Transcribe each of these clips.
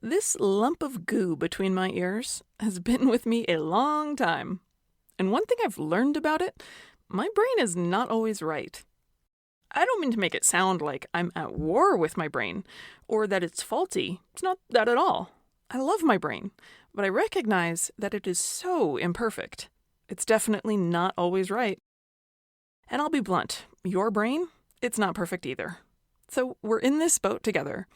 This lump of goo between my ears has been with me a long time. And one thing I've learned about it, my brain is not always right. I don't mean to make it sound like I'm at war with my brain, or that it's faulty. It's not that at all. I love my brain, but I recognize that it is so imperfect. It's definitely not always right. And I'll be blunt, your brain, it's not perfect either. So we're in this boat together.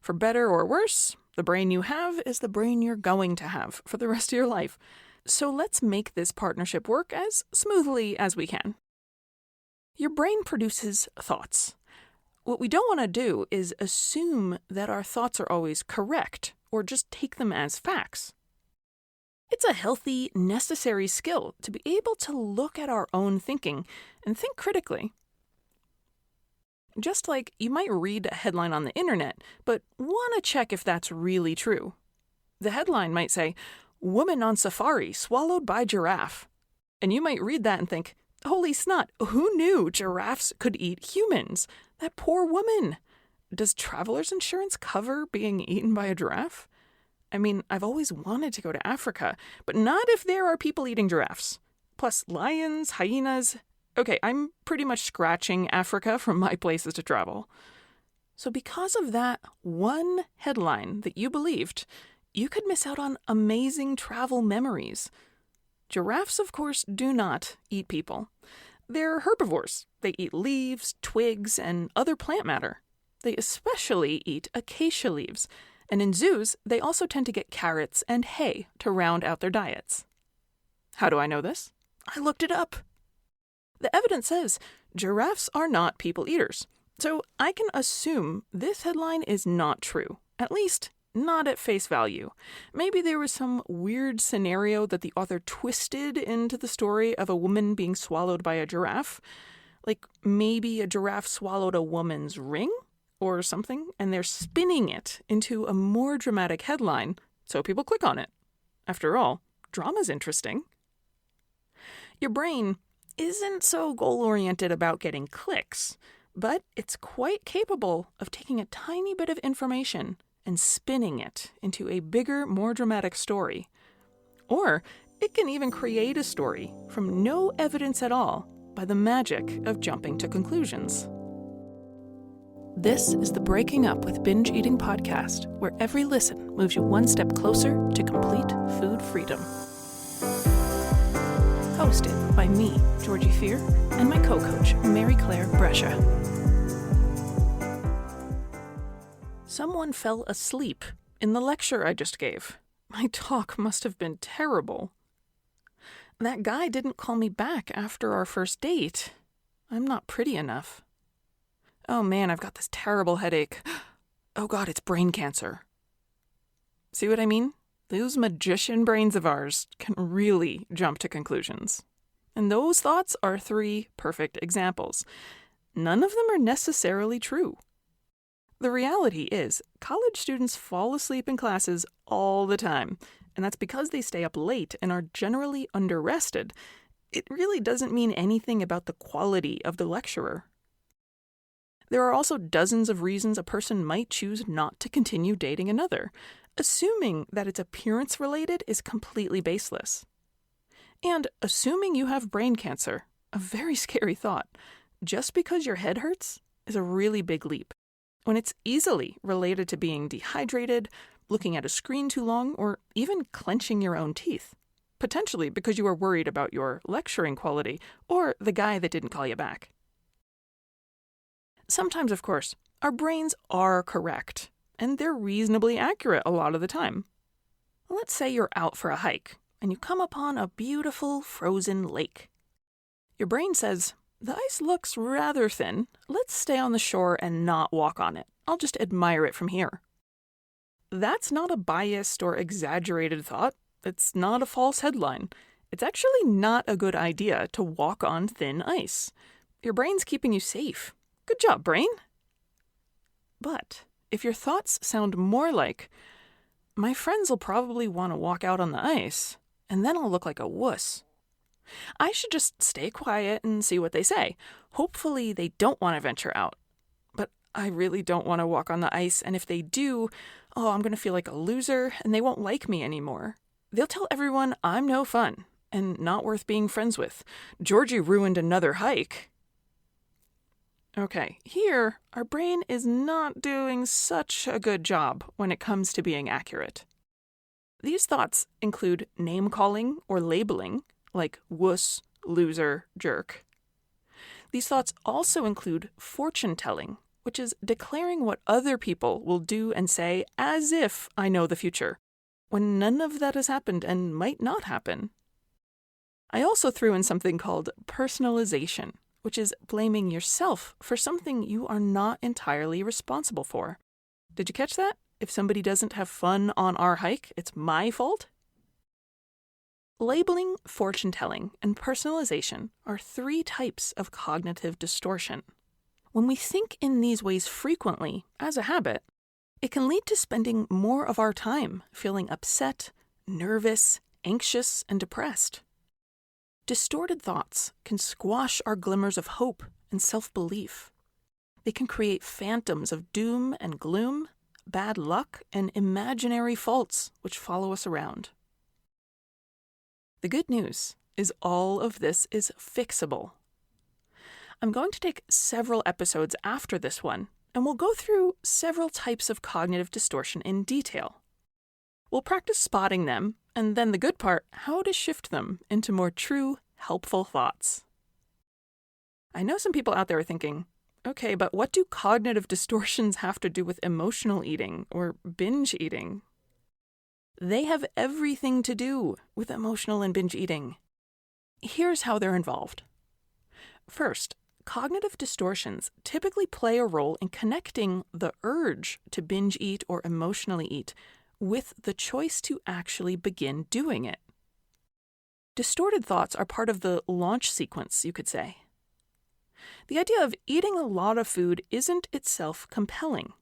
For better or worse, the brain you have is the brain you're going to have for the rest of your life. So let's make this partnership work as smoothly as we can. Your brain produces thoughts. What we don't want to do is assume that our thoughts are always correct or just take them as facts. It's a healthy, necessary skill to be able to look at our own thinking and think critically. Just like you might read a headline on the internet, but want to check if that's really true. The headline might say, "Woman on safari swallowed by giraffe." And you might read that and think, holy snot, who knew giraffes could eat humans? That poor woman. Does traveler's insurance cover being eaten by a giraffe? I mean, I've always wanted to go to Africa, but not if there are people eating giraffes. Plus lions, hyenas. Okay, I'm pretty much scratching Africa from my places to travel. So because of that one headline that you believed, you could miss out on amazing travel memories. Giraffes, of course, do not eat people. They're herbivores. They eat leaves, twigs, and other plant matter. They especially eat acacia leaves. And in zoos, they also tend to get carrots and hay to round out their diets. How do I know this? I looked it up. The evidence says giraffes are not people eaters. So I can assume this headline is not true, at least not at face value. Maybe there was some weird scenario that the author twisted into the story of a woman being swallowed by a giraffe. Like maybe a giraffe swallowed a woman's ring or something, and they're spinning it into a more dramatic headline so people click on it. After all, drama's interesting. Your brain isn't so goal-oriented about getting clicks, but it's quite capable of taking a tiny bit of information and spinning it into a bigger, more dramatic story. Or it can even create a story from no evidence at all by the magic of jumping to conclusions. This is the Breaking Up with Binge Eating podcast, where every listen moves you one step closer to complete food freedom. Hosted by me, Georgie Fear, and my co-coach, Mary Claire Brescia. Someone fell asleep in the lecture I just gave. My talk must have been terrible. That guy didn't call me back after our first date. I'm not pretty enough. Oh man, I've got this terrible headache. Oh God, it's brain cancer. See what I mean? Those magician brains of ours can really jump to conclusions. And those thoughts are 3 perfect examples. None of them are necessarily true. The reality is, college students fall asleep in classes all the time, and that's because they stay up late and are generally under-rested. It really doesn't mean anything about the quality of the lecturer. There are also dozens of reasons a person might choose not to continue dating another. Assuming that it's appearance-related is completely baseless. And assuming you have brain cancer, a very scary thought, just because your head hurts is a really big leap, when it's easily related to being dehydrated, looking at a screen too long, or even clenching your own teeth, potentially because you are worried about your lecturing quality or the guy that didn't call you back. Sometimes, of course, our brains are correct, and they're reasonably accurate a lot of the time. Let's say you're out for a hike, and you come upon a beautiful frozen lake. Your brain says, the ice looks rather thin. Let's stay on the shore and not walk on it. I'll just admire it from here. That's not a biased or exaggerated thought. It's not a false headline. It's actually not a good idea to walk on thin ice. Your brain's keeping you safe. Good job, brain. But if your thoughts sound more like, my friends will probably want to walk out on the ice, and then I'll look like a wuss. I should just stay quiet and see what they say. Hopefully they don't want to venture out. But I really don't want to walk on the ice, and if they do, I'm going to feel like a loser, and they won't like me anymore. They'll tell everyone I'm no fun and not worth being friends with. Georgie ruined another hike. Okay, here, our brain is not doing such a good job when it comes to being accurate. These thoughts include name-calling or labeling, like wuss, loser, jerk. These thoughts also include fortune-telling, which is declaring what other people will do and say as if I know the future, when none of that has happened and might not happen. I also threw in something called personalization, which is blaming yourself for something you are not entirely responsible for. Did you catch that? If somebody doesn't have fun on our hike, it's my fault? Labeling, fortune-telling, and personalization are 3 types of cognitive distortion. When we think in these ways frequently, as a habit, it can lead to spending more of our time feeling upset, nervous, anxious, and depressed. Distorted thoughts can squash our glimmers of hope and self-belief. They can create phantoms of doom and gloom, bad luck, and imaginary faults which follow us around. The good news is all of this is fixable. I'm going to take several episodes after this one, and we'll go through several types of cognitive distortion in detail. We'll practice spotting them, and then the good part, how to shift them into more true, helpful thoughts. I know some people out there are thinking, okay, but what do cognitive distortions have to do with emotional eating or binge eating? They have everything to do with emotional and binge eating. Here's how they're involved. First, cognitive distortions typically play a role in connecting the urge to binge eat or emotionally eat with the choice to actually begin doing it. Distorted thoughts are part of the launch sequence, you could say. The idea of eating a lot of food isn't itself compelling,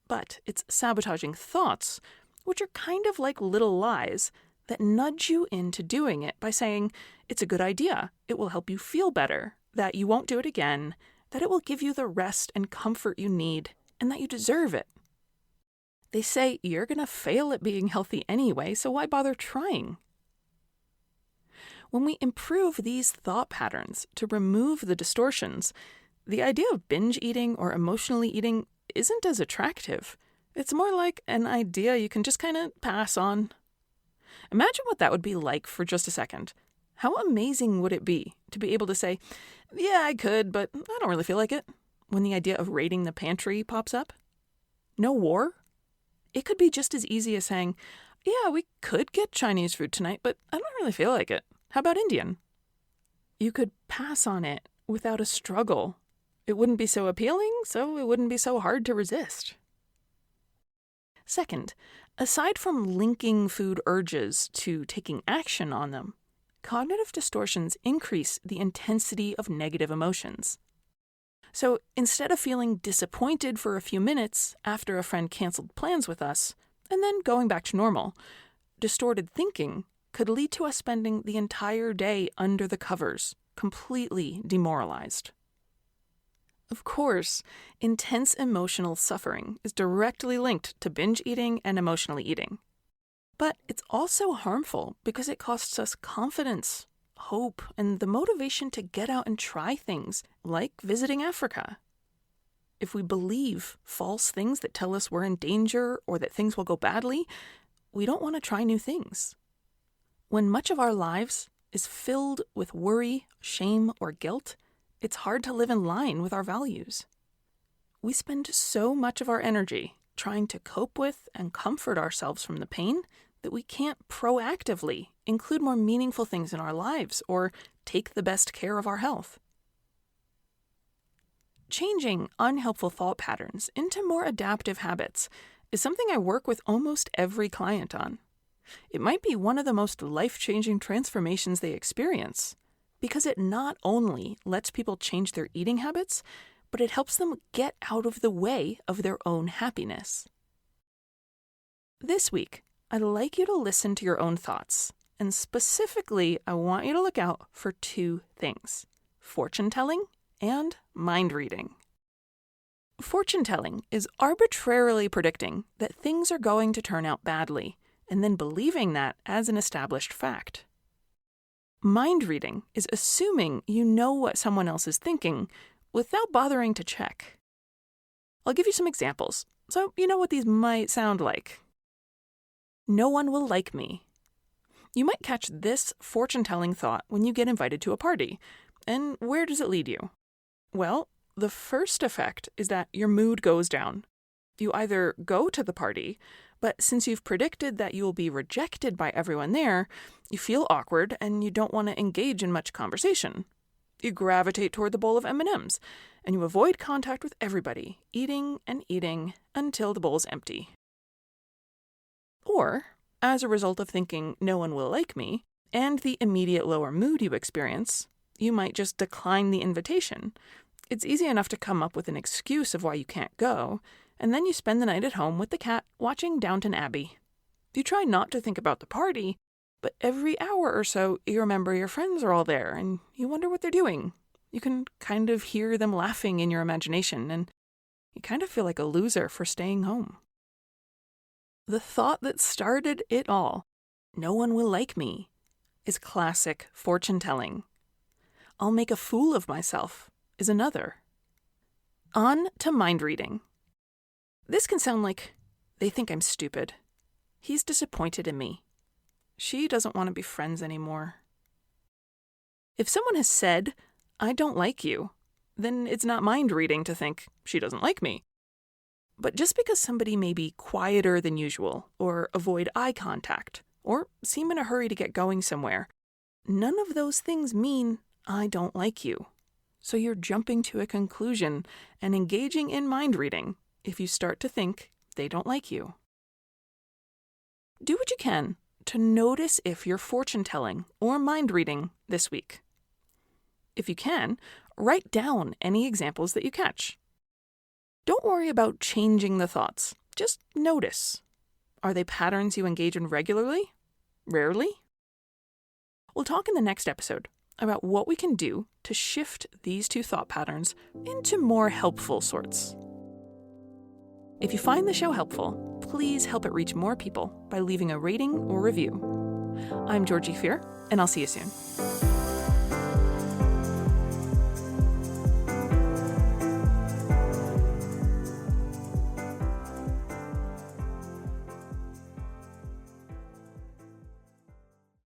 but it's sabotaging thoughts, which are kind of like little lies that nudge you into doing it by saying it's a good idea, it will help you feel better, that you won't do it again, that it will give you the rest and comfort you need, and that you deserve it. They say you're going to fail at being healthy anyway, so why bother trying? When we improve these thought patterns to remove the distortions, the idea of binge eating or emotionally eating isn't as attractive. It's more like an idea you can just kind of pass on. Imagine what that would be like for just a second. How amazing would it be to be able to say, yeah, I could, but I don't really feel like it, when the idea of raiding the pantry pops up? No war? It could be just as easy as saying, yeah, we could get Chinese food tonight, but I don't really feel like it. How about Indian? You could pass on it without a struggle. It wouldn't be so appealing, so it wouldn't be so hard to resist. Second, aside from linking food urges to taking action on them, cognitive distortions increase the intensity of negative emotions. So instead of feeling disappointed for a few minutes after a friend canceled plans with us, and then going back to normal, distorted thinking could lead to us spending the entire day under the covers, completely demoralized. Of course, intense emotional suffering is directly linked to binge eating and emotionally eating. But it's also harmful because it costs us confidence, hope, and the motivation to get out and try things, like visiting Africa. If we believe false things that tell us we're in danger or that things will go badly, we don't want to try new things. When much of our lives is filled with worry, shame, or guilt, it's hard to live in line with our values. We spend so much of our energy trying to cope with and comfort ourselves from the pain that we can't proactively include more meaningful things in our lives or take the best care of our health. Changing unhelpful thought patterns into more adaptive habits is something I work with almost every client on. It might be one of the most life-changing transformations they experience, because it not only lets people change their eating habits, but it helps them get out of the way of their own happiness. This week, I'd like you to listen to your own thoughts, and specifically, I want you to look out for 2 things: fortune-telling and mind-reading. Fortune telling is arbitrarily predicting that things are going to turn out badly, and then believing that as an established fact. Mind reading is assuming you know what someone else is thinking without bothering to check. I'll give you some examples, so you know what these might sound like. No one will like me. You might catch this fortune-telling thought when you get invited to a party. And where does it lead you? Well, the first effect is that your mood goes down. You either go to the party, but since you've predicted that you will be rejected by everyone there, you feel awkward and you don't want to engage in much conversation. You gravitate toward the bowl of M&Ms, and you avoid contact with everybody, eating and eating until the bowl's empty. Or, as a result of thinking no one will like me, and the immediate lower mood you experience, you might just decline the invitation. It's easy enough to come up with an excuse of why you can't go, and then you spend the night at home with the cat watching Downton Abbey. You try not to think about the party, but every hour or so you remember your friends are all there, and you wonder what they're doing. You can kind of hear them laughing in your imagination, and you kind of feel like a loser for staying home. The thought that started it all, no one will like me, is classic fortune-telling. I'll make a fool of myself is another. On to mind reading. This can sound like, they think I'm stupid. He's disappointed in me. She doesn't want to be friends anymore. If someone has said, I don't like you, then it's not mind reading to think she doesn't like me. But just because somebody may be quieter than usual, or avoid eye contact, or seem in a hurry to get going somewhere, none of those things mean I don't like you. So you're jumping to a conclusion and engaging in mind reading if you start to think they don't like you. Do what you can to notice if you're fortune telling or mind reading this week. If you can, write down any examples that you catch. Don't worry about changing the thoughts. Just notice. Are they patterns you engage in regularly? Rarely? We'll talk in the next episode about what we can do to shift these two thought patterns into more helpful sorts. If you find the show helpful, please help it reach more people by leaving a rating or review. I'm Georgie Fear, and I'll see you soon.